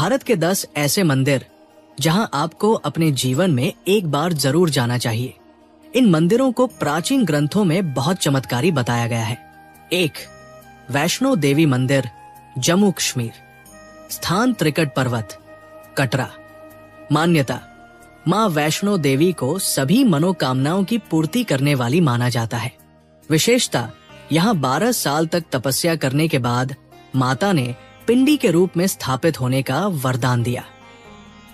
भारत के 10 ऐसे मंदिर जहां आपको अपने जीवन में एक बार जरूर जाना चाहिए। इन मंदिरों को प्राचीन ग्रंथों में बहुत चमत्कारी बताया गया है। 1. वैष्णो देवी मंदिर, जम्मू कश्मीर। स्थान त्रिकट पर्वत, कटरा। मान्यता, मां वैष्णो देवी को सभी मनोकामनाओं की पूर्ति करने वाली माना जाता है। विशेषता, यहाँ 12 साल तक तपस्या करने के बाद माता ने पिंडी के रूप में स्थापित होने का वरदान दिया।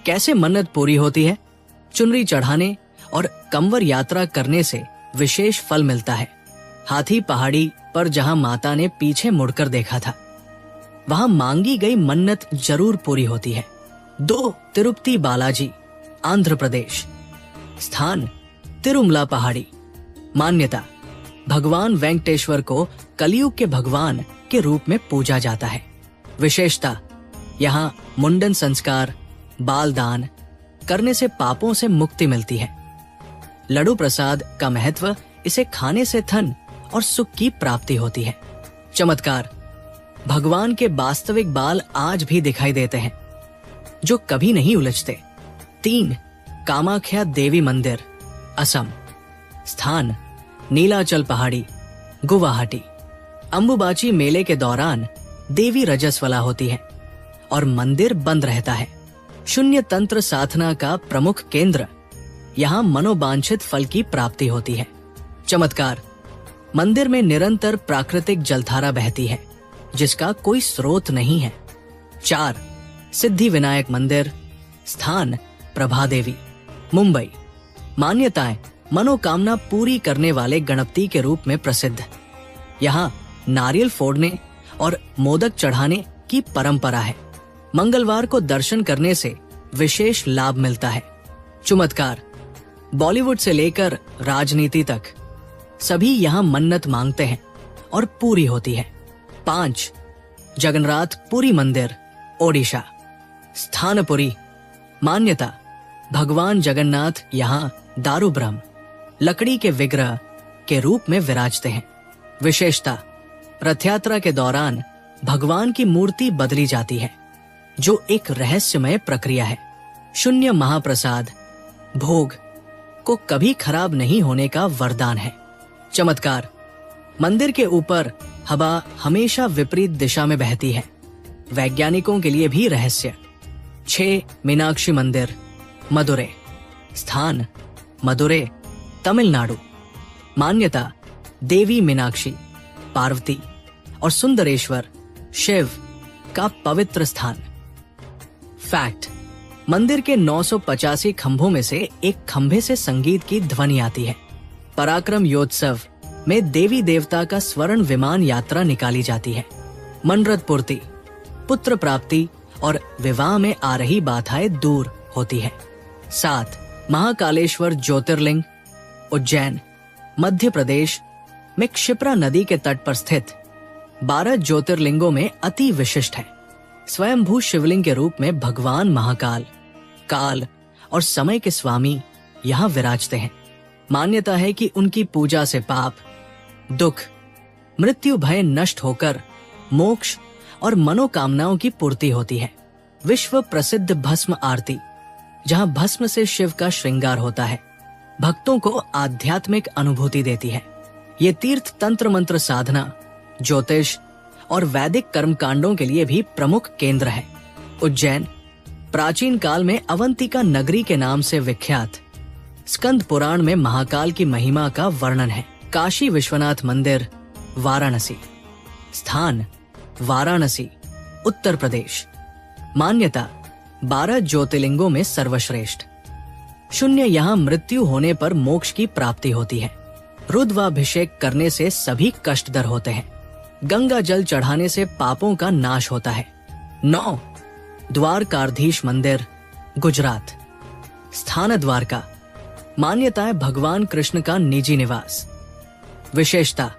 कैसे मन्नत पूरी होती है? चुनरी चढ़ाने और कंवर यात्रा करने से विशेष फल मिलता है। हाथी पहाड़ी पर जहां माता ने पीछे मुड़कर देखा था, वहां मांगी गई मन्नत जरूर पूरी होती है। 2. तिरुपति बालाजी, आंध्र प्रदेश। स्थान तिरुमला पहाड़ी। मान्यता, भगवान वेंकटेश्वर को कलयुग के भगवान के रूप में पूजा जाता है। विशेषता, यहाँ मुंडन संस्कार, बाल दान करने से पापों से मुक्ति मिलती है। लड्डू प्रसाद का महत्व, इसे खाने से धन और सुख की प्राप्ति होती है। चमत्कार, भगवान के वास्तविक बाल आज भी दिखाई देते हैं जो कभी नहीं उलझते। 3. कामाख्या देवी मंदिर, असम। स्थान नीलाचल पहाड़ी, गुवाहाटी। अंबुबाची मेले के दौरान देवी रजस्वला होती है और मंदिर बंद रहता है। शून्य तंत्र साधना का प्रमुख केंद्र, यहाँ मनोवांछित फल की प्राप्ति होती है। चमत्कार, मंदिर में निरंतर प्राकृतिक जलधारा बहती है जिसका कोई स्रोत नहीं है। 4. सिद्धि विनायक मंदिर, स्थान प्रभादेवी, मुंबई। मान्यताएं, मनोकामना पूरी करने वाले गणपति के रूप में प्रसिद्ध। यहाँ नारियल फोड़ने और मोदक चढ़ाने की परंपरा है। मंगलवार को दर्शन करने से विशेष लाभ मिलता है। चमत्कार, बॉलीवुड से लेकर राजनीति तक सभी यहाँ मन्नत मांगते हैं और पूरी होती है। 5. जगन्नाथ पुरी मंदिर, ओडिशा। स्थान पुरी। मान्यता, भगवान जगन्नाथ यहाँ दारू ब्रह्म, लकड़ी के विग्रह के रूप में विराजते हैं। विशेषता, रथ यात्रा के दौरान भगवान की मूर्ति बदली जाती है जो एक रहस्यमय प्रक्रिया है। शून्य महाप्रसाद, भोग को कभी खराब नहीं होने का वरदान है। चमत्कार, मंदिर के ऊपर हवा हमेशा विपरीत दिशा में बहती है, वैज्ञानिकों के लिए भी रहस्य। 6. मीनाक्षी मंदिर, मदुरै। स्थान मदुरै, तमिलनाडु। मान्यता, देवी मीनाक्षी, पार्वती और सुंदरेश्वर शिव का पवित्र स्थान। फैक्ट, मंदिर के 985 खंभों में से एक खंभे से संगीत की ध्वनि आती है। पराक्रम योत्सव में देवी देवता का स्वर्ण विमान यात्रा निकाली जाती है। मनरत पूर्ति, पुत्र प्राप्ति और विवाह में आ रही बाधाएं दूर होती है। 7. महाकालेश्वर ज्योतिर्लिंग, उज्जैन, मध्य प्रदेश में क्षिप्रा नदी के तट पर स्थित 12 ज्योतिर्लिंगों में अति विशिष्ट है। स्वयंभू शिवलिंग के रूप में भगवान महाकाल, काल और समय के स्वामी यहाँ विराजते हैं। मान्यता है कि उनकी पूजा से पाप, दुख, मृत्यु भय नष्ट होकर मोक्ष और मनोकामनाओं की पूर्ति होती है। विश्व प्रसिद्ध भस्म आरती, जहाँ भस्म से शिव का श्रृंगार होता है, भक्तों को आध्यात्मिक अनुभूति देती है। ये तीर्थ तंत्र मंत्र साधना, ज्योतिष और वैदिक कर्मकांडों के लिए भी प्रमुख केंद्र है। उज्जैन प्राचीन काल में अवंतिका नगरी के नाम से विख्यात। स्कंद पुराण में महाकाल की महिमा का वर्णन है। काशी विश्वनाथ मंदिर, वाराणसी। स्थान वाराणसी, उत्तर प्रदेश। मान्यता, 12 ज्योतिर्लिंगों में सर्वश्रेष्ठ। शून्य, यहाँ मृत्यु होने पर मोक्ष की प्राप्ति होती है। रुद्राभिषेक करने से सभी कष्ट दूर होते हैं। गंगा जल चढ़ाने से पापों का नाश होता है। 9. द्वारकाधीश मंदिर, गुजरात। स्थान द्वारका। मान्यता है भगवान कृष्ण का निजी निवास। विशेषता,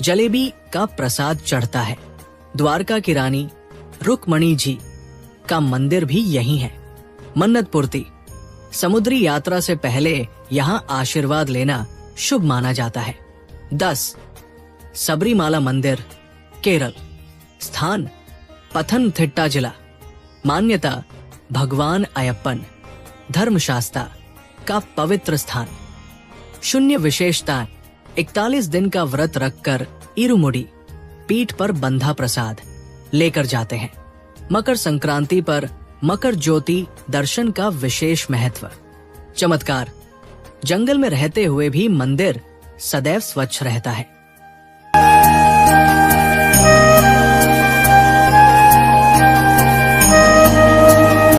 जलेबी का प्रसाद चढ़ता है। द्वारका की रानी रुक्मणी जी का मंदिर भी यही है। मन्नत पूर्ति, समुद्री यात्रा से पहले यहाँ आशीर्वाद लेना शुभ माना जाता है। 10. सबरीमाला मंदिर, केरल। स्थान पथनथिट्टा जिला। मान्यता, भगवान अयप्पन धर्मशास्ता का पवित्र स्थान। शून्य विशेषता 41 दिन का व्रत रखकर इरुमुडी पीठ पर बंधा प्रसाद लेकर जाते हैं। मकर संक्रांति पर मकर ज्योति दर्शन का विशेष महत्व। चमत्कार, जंगल में रहते हुए भी मंदिर सदैव स्वच्छ रहता है।